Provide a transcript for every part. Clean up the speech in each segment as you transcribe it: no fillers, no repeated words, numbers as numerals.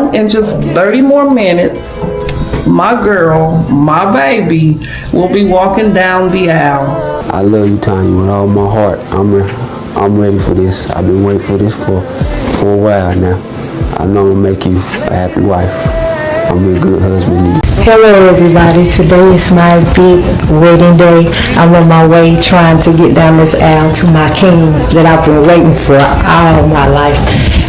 Now, in just 30 more minutes, my girl, my baby, will be walking down the aisle. I love you, Tanya, with all my heart. I'm ready for this. I've been waiting for this for a while now. I know I'm gonna make you a happy wife. I'm a good husband to you. Hello everybody, today is my big wedding day. I'm on my way trying to get down this aisle to my king that I've been waiting for all my life.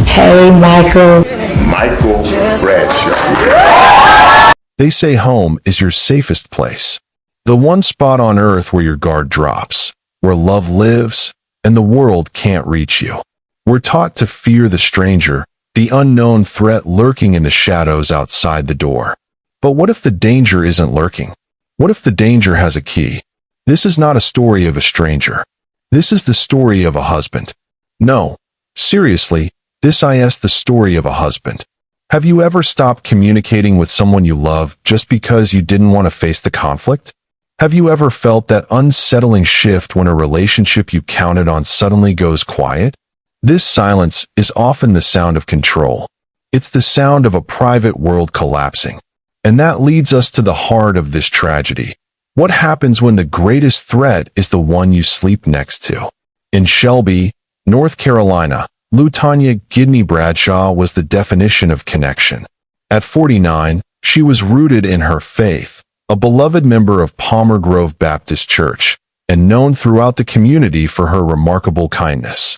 Hey Michael. Michael Bradshaw. They say home is your safest place. The one spot on earth where your guard drops, where love lives, and the world can't reach you. We're taught to fear the stranger, the unknown threat lurking in the shadows outside the door. But what if the danger isn't lurking? What if the danger has a key? This is not a story of a stranger. This is the story of a husband. No, seriously, this is the story of a husband. Have you ever stopped communicating with someone you love just because you didn't want to face the conflict? Have you ever felt that unsettling shift when a relationship you counted on suddenly goes quiet? This silence is often the sound of control. It's the sound of a private world collapsing. And that leads us to the heart of this tragedy. What happens when the greatest threat is the one you sleep next to? In Shelby, North Carolina, LeTonya Gidney Bradshaw was the definition of connection. At 49, she was rooted in her faith, a beloved member of Palmer Grove Baptist Church, and known throughout the community for her remarkable kindness.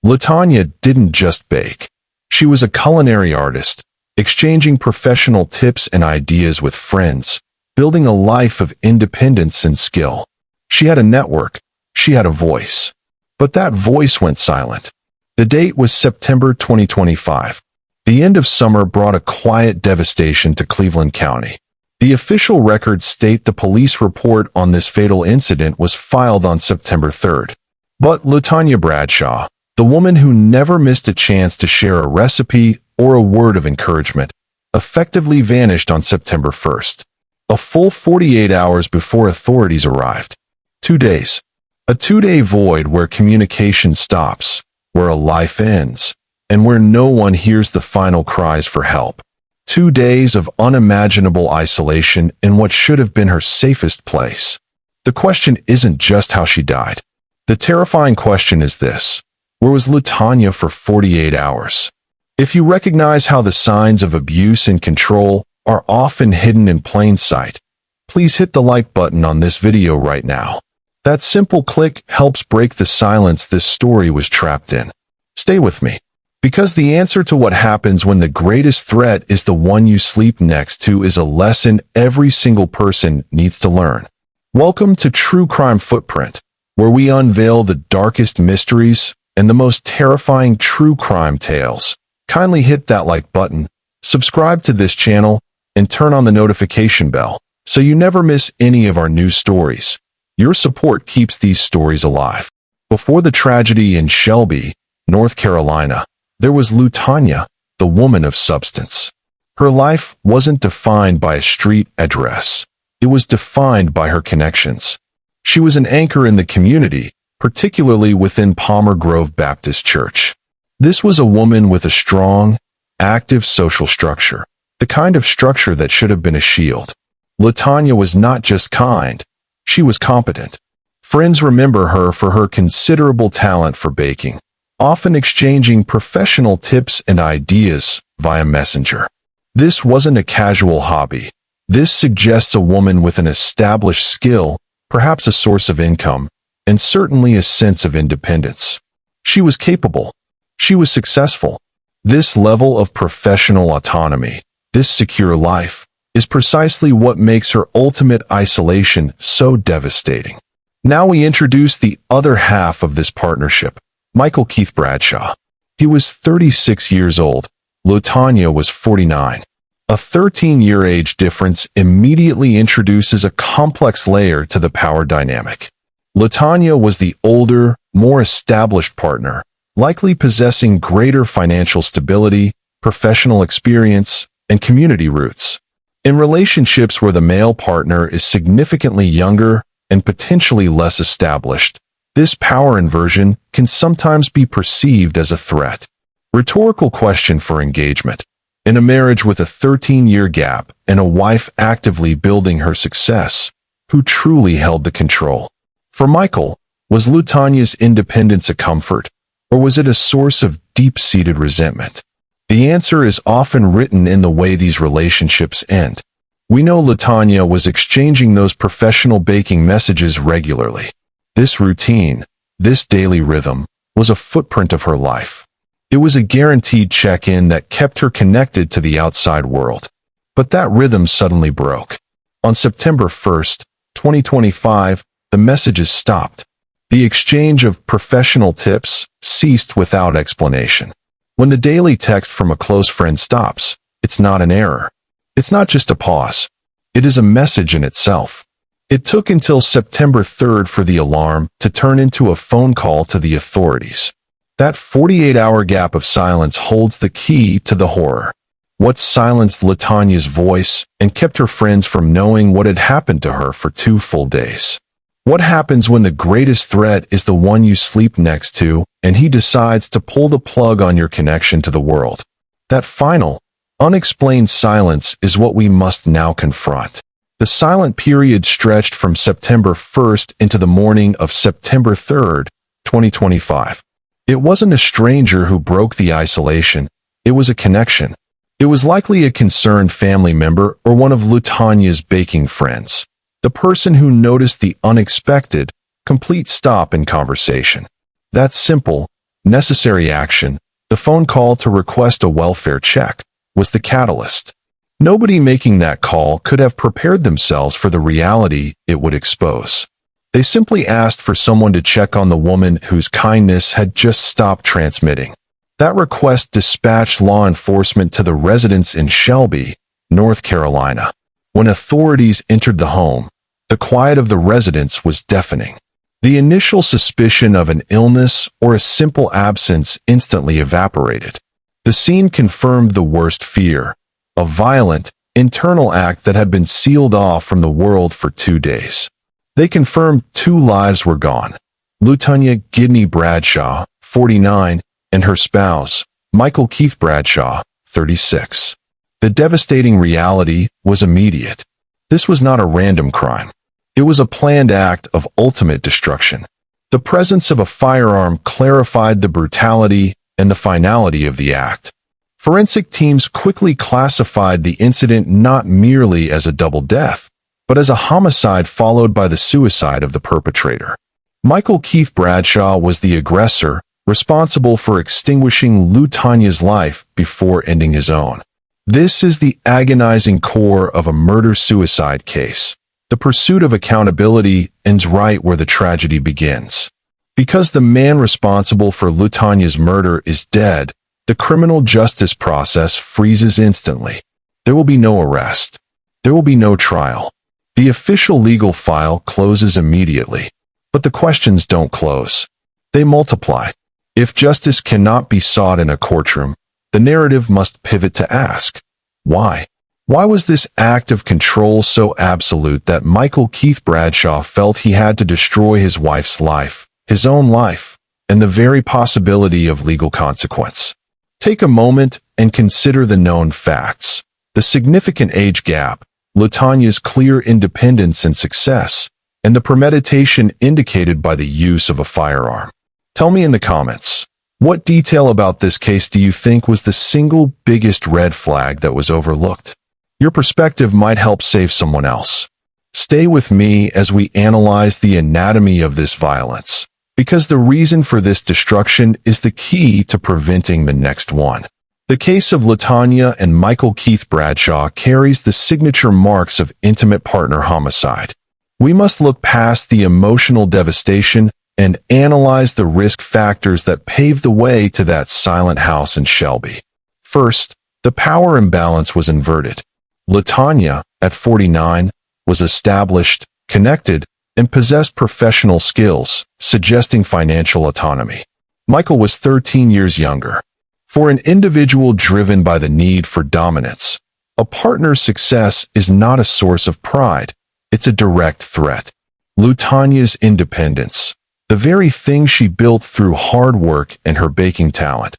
LeTonya didn't just bake. She was a culinary artist, exchanging professional tips and ideas with friends, building a life of independence and skill. She had a network. She had a voice. But that voice went silent. The date was September 2025. The end of summer brought a quiet devastation to Cleveland County. The official records state the police report on this fatal incident was filed on September 3rd. But LeTonya Bradshaw, the woman who never missed a chance to share a recipe or a word of encouragement, effectively vanished on September 1st, a full 48 hours before authorities arrived. 2 days. A 2-day void where communication stops, where a life ends, and where no one hears the final cries for help. 2 days of unimaginable isolation in what should have been her safest place. The question isn't just how she died. The terrifying question is this: where was LeTonya for 48 hours? If you recognize how the signs of abuse and control are often hidden in plain sight, please hit the like button on this video right now. That simple click helps break the silence this story was trapped in. Stay with me, because the answer to what happens when the greatest threat is the one you sleep next to is a lesson every single person needs to learn. Welcome to True Crime Footprint, where we unveil the darkest mysteries and the most terrifying true crime tales. Kindly hit that like button, subscribe to this channel, and turn on the notification bell so you never miss any of our new stories. Your support keeps these stories alive. Before the tragedy in Shelby, North Carolina, there was LeTonya, the woman of substance. Her life wasn't defined by a street address. It was defined by her connections. She was an anchor in the community, particularly within Palmer Grove Baptist Church. This was a woman with a strong, active social structure, the kind of structure that should have been a shield. LeTonya was not just kind, she was competent. Friends remember her for her considerable talent for baking, often exchanging professional tips and ideas via messenger. This wasn't a casual hobby. This suggests a woman with an established skill, perhaps a source of income, and certainly a sense of independence. She was capable. She was successful. This level of professional autonomy, this secure life, is precisely what makes her ultimate isolation so devastating. Now we introduce the other half of this partnership, Michael Keith Bradshaw. He was 36 years old. LeTonya was 49. A 13-year age difference immediately introduces a complex layer to the power dynamic. LeTonya was the older, more established partner, likely possessing greater financial stability, professional experience, and community roots. In relationships where the male partner is significantly younger and potentially less established, this power inversion can sometimes be perceived as a threat. Rhetorical question for engagement. In a marriage with a 13-year gap and a wife actively building her success, who truly held the control? For Michael, was LeTonya's independence a comfort, or was it a source of deep-seated resentment? The answer is often written in the way these relationships end. We know LeTonya was exchanging those professional baking messages regularly. This routine, this daily rhythm, was a footprint of her life. It was a guaranteed check-in that kept her connected to the outside world. But that rhythm suddenly broke. On September 1st, 2025, the messages stopped. The exchange of professional tips ceased without explanation. When the daily text from a close friend stops, it's not an error. It's not just a pause. It is a message in itself. It took until September 3rd for the alarm to turn into a phone call to the authorities. That 48-hour gap of silence holds the key to the horror. What silenced LeTonya's voice and kept her friends from knowing what had happened to her for 2 full days? What happens when the greatest threat is the one you sleep next to, and he decides to pull the plug on your connection to the world? That final, unexplained silence is what we must now confront. The silent period stretched from September 1st into the morning of September 3rd, 2025. It wasn't a stranger who broke the isolation. It was a connection. It was likely a concerned family member or one of LeTonya's baking friends. The person who noticed the unexpected, complete stop in conversation. That simple, necessary action, the phone call to request a welfare check, was the catalyst. Nobody making that call could have prepared themselves for the reality it would expose. They simply asked for someone to check on the woman whose kindness had just stopped transmitting. That request dispatched law enforcement to the residence in Shelby, North Carolina. When authorities entered the home, the quiet of the residence was deafening. The initial suspicion of an illness or a simple absence instantly evaporated. The scene confirmed the worst fear, a violent, internal act that had been sealed off from the world for 2 days. They confirmed 2 lives were gone. LeTonya Gidney Bradshaw, 49, and her spouse, Michael Keith Bradshaw, 36. The devastating reality was immediate. This was not a random crime. It was a planned act of ultimate destruction. The presence of a firearm clarified the brutality and the finality of the act. Forensic teams quickly classified the incident not merely as a double death, but as a homicide followed by the suicide of the perpetrator. Michael Keith Bradshaw was the aggressor, responsible for extinguishing LeTonya's life before ending his own. This is the agonizing core of a murder-suicide case. The pursuit of accountability ends right where the tragedy begins. Because the man responsible for LeTonya's murder is dead, the criminal justice process freezes instantly. There will be no arrest. There will be no trial. The official legal file closes immediately. But the questions don't close. They multiply. If justice cannot be sought in a courtroom, the narrative must pivot to ask, why? Why was this act of control so absolute that Michael Keith Bradshaw felt he had to destroy his wife's life, his own life, and the very possibility of legal consequence? Take a moment and consider the known facts. The significant age gap, LeTonya's clear independence and success, and the premeditation indicated by the use of a firearm. Tell me in the comments, what detail about this case do you think was the single biggest red flag that was overlooked? Your perspective might help save someone else. Stay with me as we analyze the anatomy of this violence, because the reason for this destruction is the key to preventing the next one. The case of LeTonya and Michael Keith Bradshaw carries the signature marks of intimate partner homicide. We must look past the emotional devastation and analyze the risk factors that paved the way to that silent house in Shelby. First, the power imbalance was inverted. LeTonya, at 49, was established, connected, and possessed professional skills, suggesting financial autonomy. Michael was 13 years younger. For an individual driven by the need for dominance, a partner's success is not a source of pride, it's a direct threat. LeTonya's independence, the very thing she built through hard work and her baking talent,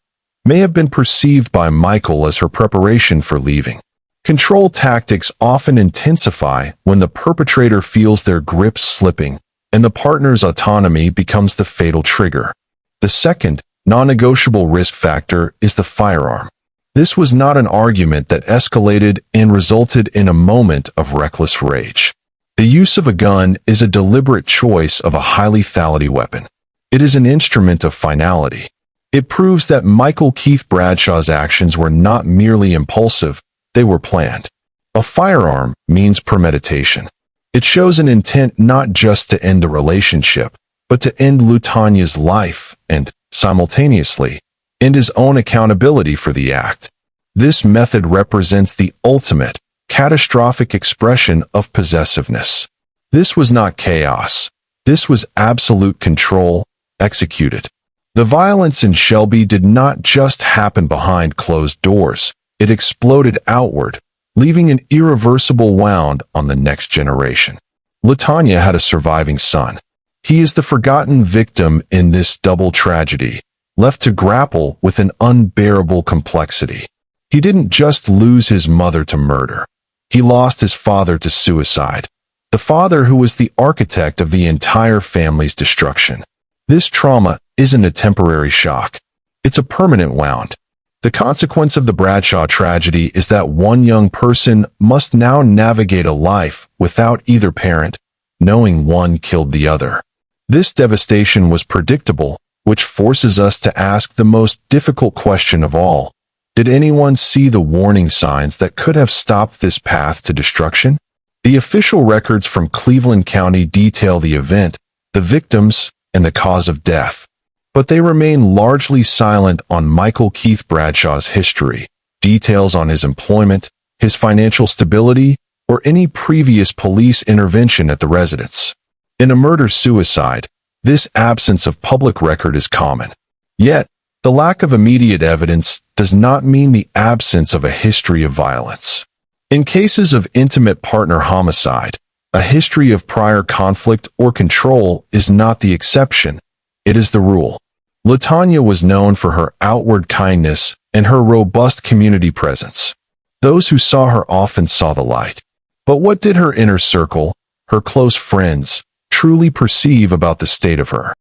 may have been perceived by Michael as her preparation for leaving. Control tactics often intensify when the perpetrator feels their grip slipping, and the partner's autonomy becomes the fatal trigger. The second, non-negotiable risk factor is the firearm. This was not an argument that escalated and resulted in a moment of reckless rage. The use of a gun is a deliberate choice of a high lethality weapon. It is an instrument of finality. It proves that Michael Keith Bradshaw's actions were not merely impulsive, they were planned. A firearm means premeditation. It shows an intent not just to end the relationship, but to end LeTonya's life and, simultaneously, end his own accountability for the act. This method represents the ultimate, catastrophic expression of possessiveness. This was not chaos. This was absolute control, executed. The violence in Shelby did not just happen behind closed doors. It exploded outward, leaving an irreversible wound on the next generation. LeTonya had a surviving son. He is the forgotten victim in this double tragedy, left to grapple with an unbearable complexity. He didn't just lose his mother to murder. He lost his father to suicide. The father who was the architect of the entire family's destruction. This trauma isn't a temporary shock. It's a permanent wound. The consequence of the Bradshaw tragedy is that one young person must now navigate a life without either parent, knowing one killed the other. This devastation was predictable, which forces us to ask the most difficult question of all. Did anyone see the warning signs that could have stopped this path to destruction? The official records from Cleveland County detail the event, the victims, and the cause of death. But they remain largely silent on Michael Keith Bradshaw's history, details on his employment, his financial stability, or any previous police intervention at the residence. In a murder-suicide, this absence of public record is common. Yet, the lack of immediate evidence does not mean the absence of a history of violence. In cases of intimate partner homicide, a history of prior conflict or control is not the exception, it is the rule. LeTonya was known for her outward kindness and her robust community presence. Those who saw her often saw the light. But what did her inner circle, her close friends, truly perceive about the state of her?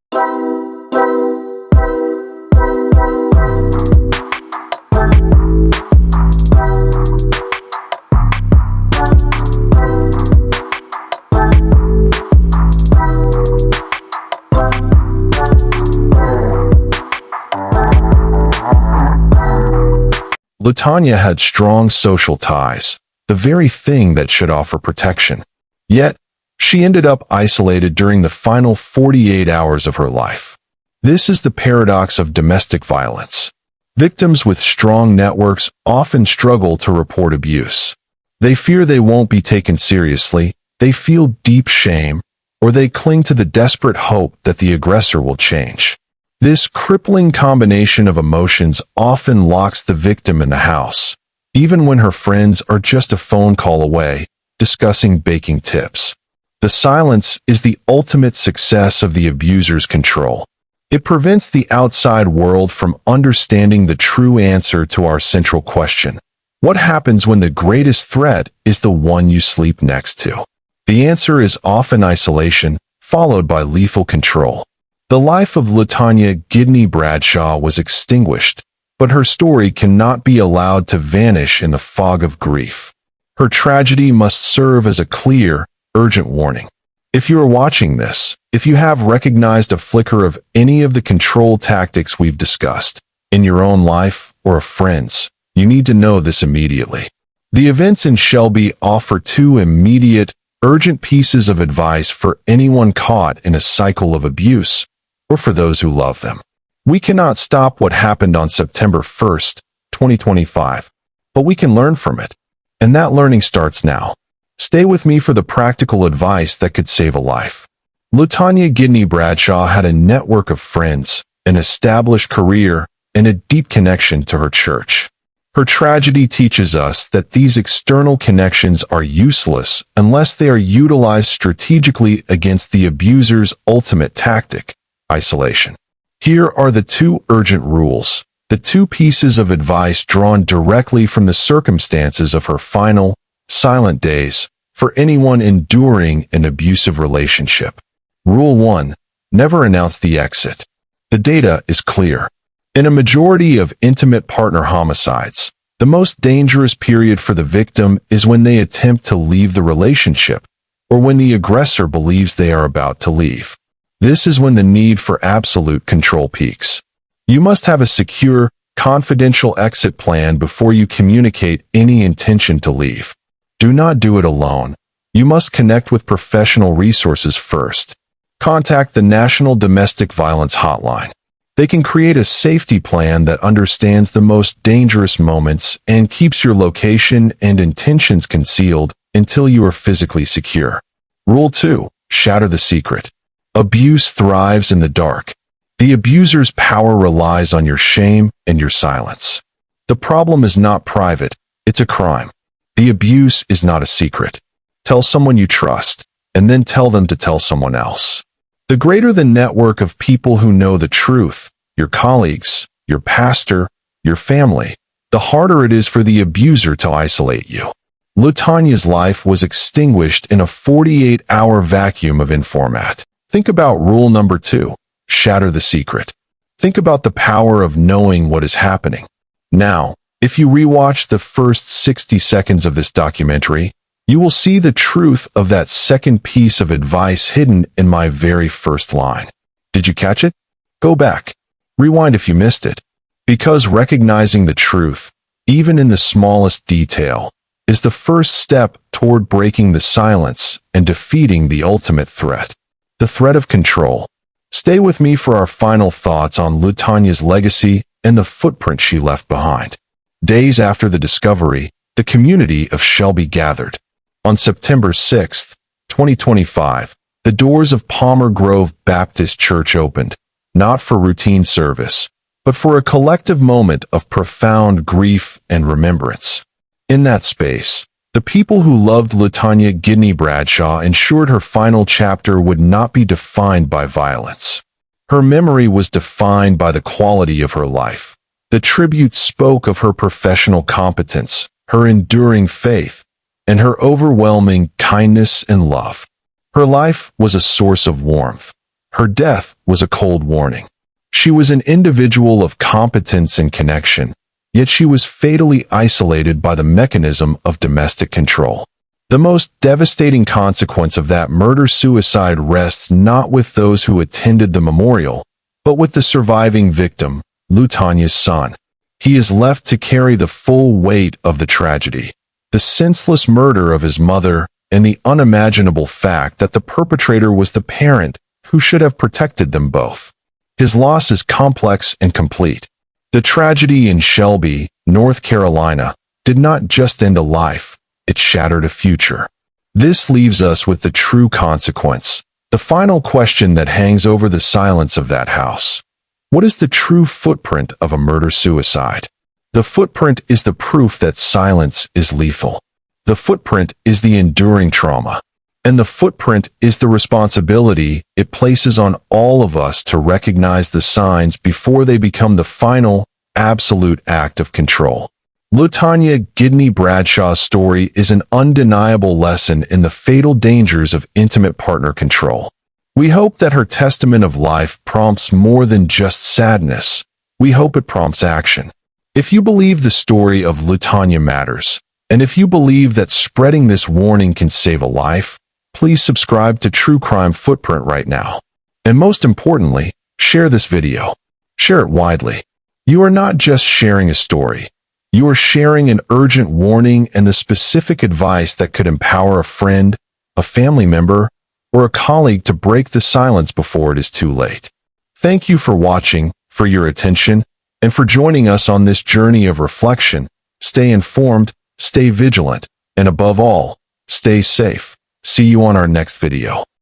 LeTonya had strong social ties, the very thing that should offer protection. Yet, she ended up isolated during the final 48 hours of her life. This is the paradox of domestic violence. Victims with strong networks often struggle to report abuse. They fear they won't be taken seriously, they feel deep shame, or they cling to the desperate hope that the aggressor will change. This crippling combination of emotions often locks the victim in the house, even when her friends are just a phone call away, discussing baking tips. The silence is the ultimate success of the abuser's control. It prevents the outside world from understanding the true answer to our central question. What happens when the greatest threat is the one you sleep next to? The answer is often isolation, followed by lethal control. The life of LeTonya Gidney Bradshaw was extinguished, but her story cannot be allowed to vanish in the fog of grief. Her tragedy must serve as a clear, urgent warning. If you are watching this, if you have recognized a flicker of any of the control tactics we've discussed, in your own life or a friend's, you need to know this immediately. The events in Shelby offer two immediate, urgent pieces of advice for anyone caught in a cycle of abuse, or for those who love them. We cannot stop what happened on September 1st, 2025, but we can learn from it. And that learning starts now. Stay with me for the practical advice that could save a life. LeTonya Gidney Bradshaw had a network of friends, an established career, and a deep connection to her church. Her tragedy teaches us that these external connections are useless unless they are utilized strategically against the abuser's ultimate tactic, isolation. Here are the two urgent rules. The two pieces of advice drawn directly from the circumstances of her final, silent days for anyone enduring an abusive relationship. Rule 1. Never announce the exit. The data is clear. In a majority of intimate partner homicides, the most dangerous period for the victim is when they attempt to leave the relationship, or when the aggressor believes they are about to leave. This is when the need for absolute control peaks. You must have a secure, confidential exit plan before you communicate any intention to leave. Do not do it alone. You must connect with professional resources first. Contact the National Domestic Violence Hotline. They can create a safety plan that understands the most dangerous moments and keeps your location and intentions concealed until you are physically secure. Rule 2. Shatter the secret. Abuse thrives in the dark. The abuser's power relies on your shame and your silence. The problem is not private, it's a crime. The abuse is not a secret. Tell someone you trust, and then tell them to tell someone else. The greater the network of people who know the truth, your colleagues, your pastor, your family, the harder it is for the abuser to isolate you. LeTonya's life was extinguished in a 48-hour vacuum of informat. Think about rule number 2. Shatter the secret. Think about the power of knowing what is happening. Now, if you rewatch the first 60 seconds of this documentary, you will see the truth of that second piece of advice hidden in my very first line. Did you catch it? Go back. Rewind if you missed it. Because recognizing the truth, even in the smallest detail, is the first step toward breaking the silence and defeating the ultimate threat. The threat of control. Stay with me for our final thoughts on LeTonya's legacy and the footprint she left behind. Days after the discovery, the community of Shelby gathered. On September 6, 2025, the doors of Palmer Grove Baptist Church opened, not for routine service, but for a collective moment of profound grief and remembrance. In that space, the people who loved LeTonya Gidney Bradshaw ensured her final chapter would not be defined by violence. Her memory was defined by the quality of her life. The tribute spoke of her professional competence, her enduring faith, and her overwhelming kindness and love. Her life was a source of warmth. Her death was a cold warning. She was an individual of competence and connection, yet she was fatally isolated by the mechanism of domestic control. The most devastating consequence of that murder-suicide rests not with those who attended the memorial, but with the surviving victim, LeTonya's son. He is left to carry the full weight of the tragedy, the senseless murder of his mother, and the unimaginable fact that the perpetrator was the parent who should have protected them both. His loss is complex and complete. The tragedy in Shelby, North Carolina, did not just end a life, it shattered a future. This leaves us with the true consequence, the final question that hangs over the silence of that house. What is the true footprint of a murder-suicide? The footprint is the proof that silence is lethal. The footprint is the enduring trauma. And the footprint is the responsibility it places on all of us to recognize the signs before they become the final, absolute act of control. LeTonya Gidney Bradshaw's story is an undeniable lesson in the fatal dangers of intimate partner control. We hope that her testament of life prompts more than just sadness. We hope it prompts action. If you believe the story of LeTonya matters, and if you believe that spreading this warning can save a life, please subscribe to True Crime Footprint right now. And most importantly, share this video. Share it widely. You are not just sharing a story. You are sharing an urgent warning and the specific advice that could empower a friend, a family member, or a colleague to break the silence before it is too late. Thank you for watching, for your attention, and for joining us on this journey of reflection. Stay informed, stay vigilant, and above all, stay safe. See you on our next video.